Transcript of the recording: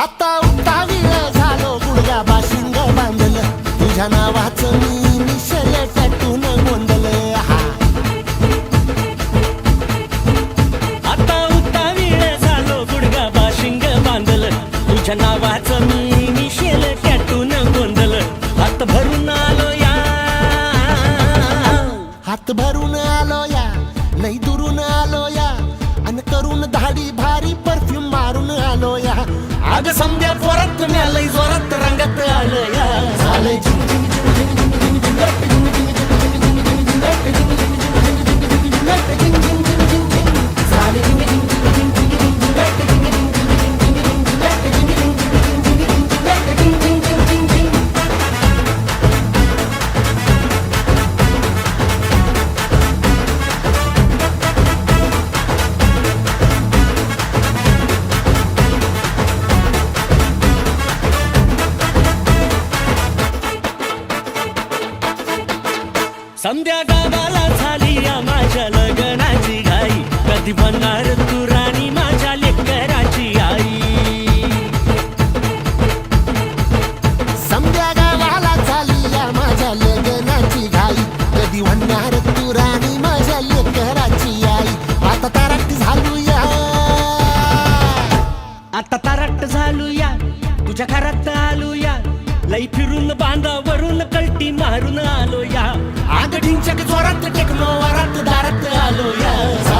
आता उतावीळ झालो गुडघा बाशिंग बांधलं तुझ्या नावाचं मी निशल टॅटून गोंधलं आता उतावीळ झालो गुडघा बाशिंग बांधलं तुझ्या नावाचं मी निशेल टॅटून गोंधलं हात भरून आलो या हात भरून आलो या लई दुरून आलो या अन करून धाडी भारी परफ्यूम मारून आलो या आग समद्या जोरात लय जोरात रंगात आलं या झालंय झिंग झिंग झिंग झिंग झिंग झिंग झिंग झिंग झिंग संध्या गावाला झाली या माझ्या लग्नाची घाई कधी बनणार तू राणी माझ्या लेकराची आई समद्या गावाला झाली या माझ्या लग्नाची घाई कधी म्हणणार तू राणी माझ्या लेकराची आई आता ताराट झालो या आता तारट झालो या तुझ्या घरात आलो या लई फिरून बांधावरून कलटी मारून आलो या आग ढिंचक जोरात टेक्नो वरात दारात आलो या